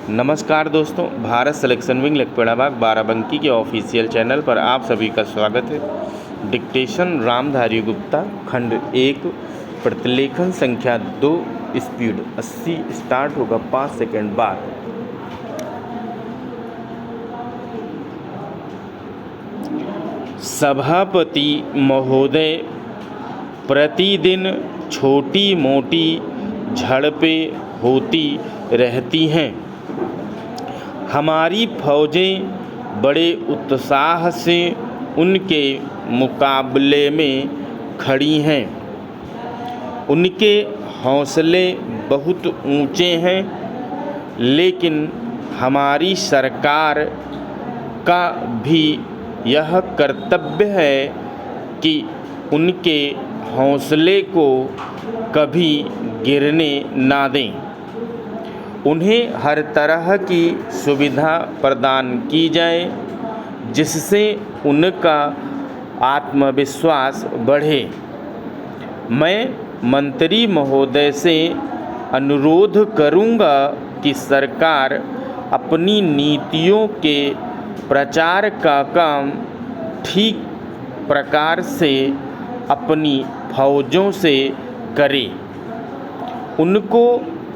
नमस्कार दोस्तों, Bharat selection wing Lakhperabagh Barabanki के ऑफिशियल चैनल पर आप सभी का स्वागत है। डिक्टेशन रामधारी गुप्ता, खंड 1, प्रतिलेखन संख्या 2, स्पीड 80। स्टार्ट होगा 5 सेकंड बाद। सभापति महोदय, प्रतिदिन छोटी मोटी झड़पें होती रहती हैं। हमारी फौजें बड़े उत्साह से उनके मुकाबले में खड़ी हैं। उनके हौसले बहुत ऊंचे हैं, लेकिन हमारी सरकार का भी यह कर्तव्य है कि उनके हौसले को कभी गिरने ना दें। उन्हें हर तरह की सुविधा प्रदान की जाए, जिससे उनका आत्मविश्वास बढ़े। मैं मंत्री महोदय से अनुरोध करूंगा कि सरकार अपनी नीतियों के प्रचार का काम ठीक प्रकार से अपनी फौजों से करे। उनको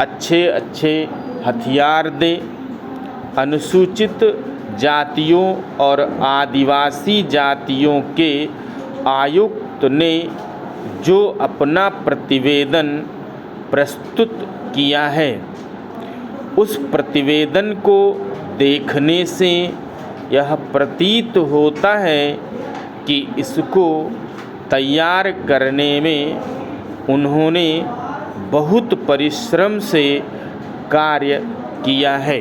अच्छे अच्छे हथियार दे। अनुसूचित जातियों और आदिवासी जातियों के आयुक्त ने जो अपना प्रतिवेदन प्रस्तुत किया है, उस प्रतिवेदन को देखने से यह प्रतीत होता है कि इसको तैयार करने में उन्होंने बहुत परिश्रम से कार्य किया है।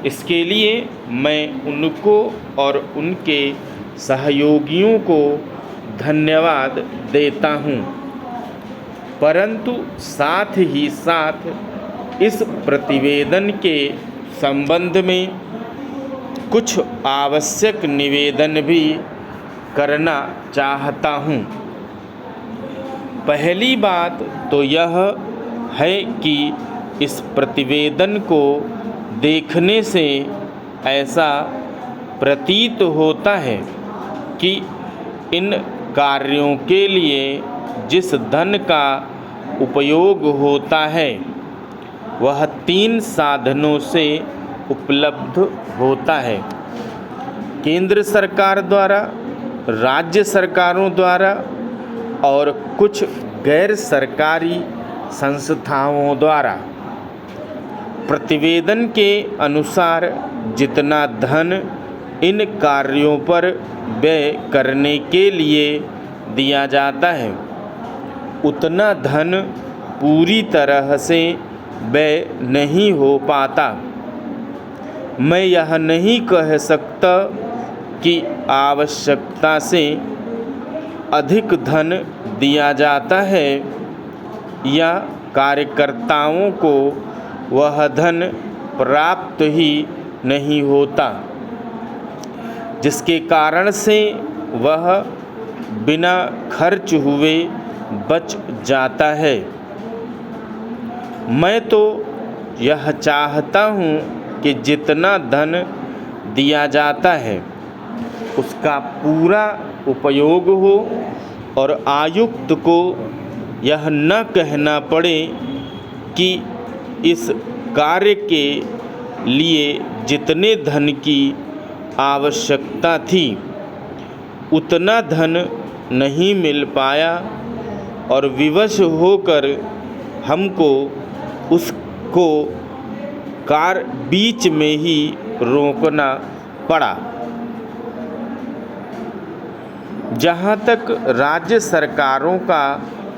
इसके लिए मैं उनको और उनके सहयोगियों को धन्यवाद देता हूँ, परंतु साथ ही साथ इस प्रतिवेदन के संबंध में कुछ आवश्यक निवेदन भी करना चाहता हूँ। पहली बात तो यह है कि इस प्रतिवेदन को देखने से ऐसा प्रतीत होता है कि इन कार्यों के लिए जिस धन का उपयोग होता है, वह 3 साधनों से उपलब्ध होता है: केंद्र सरकार द्वारा, राज्य सरकारों द्वारा और कुछ गैर सरकारी संस्थाओं द्वारा। प्रतिवेदन के अनुसार जितना धन इन कार्यों पर व्यय करने के लिए दिया जाता है, उतना धन पूरी तरह से व्यय नहीं हो पाता। मैं यह नहीं कह सकता कि आवश्यकता से अधिक धन दिया जाता है या कार्यकर्ताओं को वह धन प्राप्त ही नहीं होता, जिसके कारण से वह बिना खर्च हुए बच जाता है। मैं तो यह चाहता हूँ कि जितना धन दिया जाता है उसका पूरा उपयोग हो और आयुक्त को यह न कहना पड़े कि इस कार्य के लिए जितने धन की आवश्यकता थी उतना धन नहीं मिल पाया और विवश होकर हमको उसको कार्य बीच में ही रोकना पड़ा। जहाँ तक राज्य सरकारों का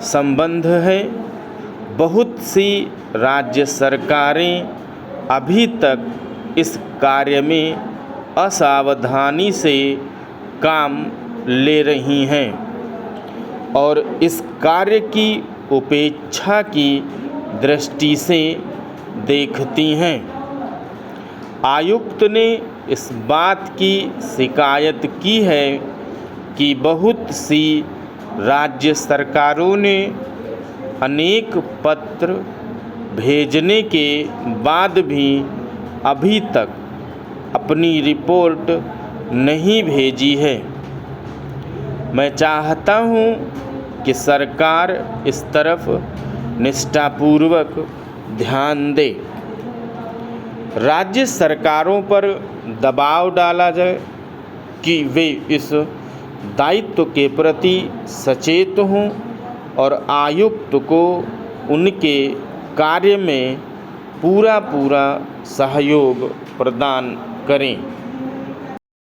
संबंध है, बहुत सी राज्य सरकारें अभी तक इस कार्य में असावधानी से काम ले रही हैं और इस कार्य की उपेक्षा की दृष्टि से देखती हैं। आयुक्त ने इस बात की शिकायत की है कि बहुत सी राज्य सरकारों ने अनेक पत्र भेजने के बाद भी अभी तक अपनी रिपोर्ट नहीं भेजी है। मैं चाहता हूँ कि सरकार इस तरफ निष्ठापूर्वक ध्यान दे। राज्य सरकारों पर दबाव डाला जाए कि वे इस दायित्व के प्रति सचेत हों और आयुक्त को उनके कार्य में पूरा सहयोग प्रदान करें।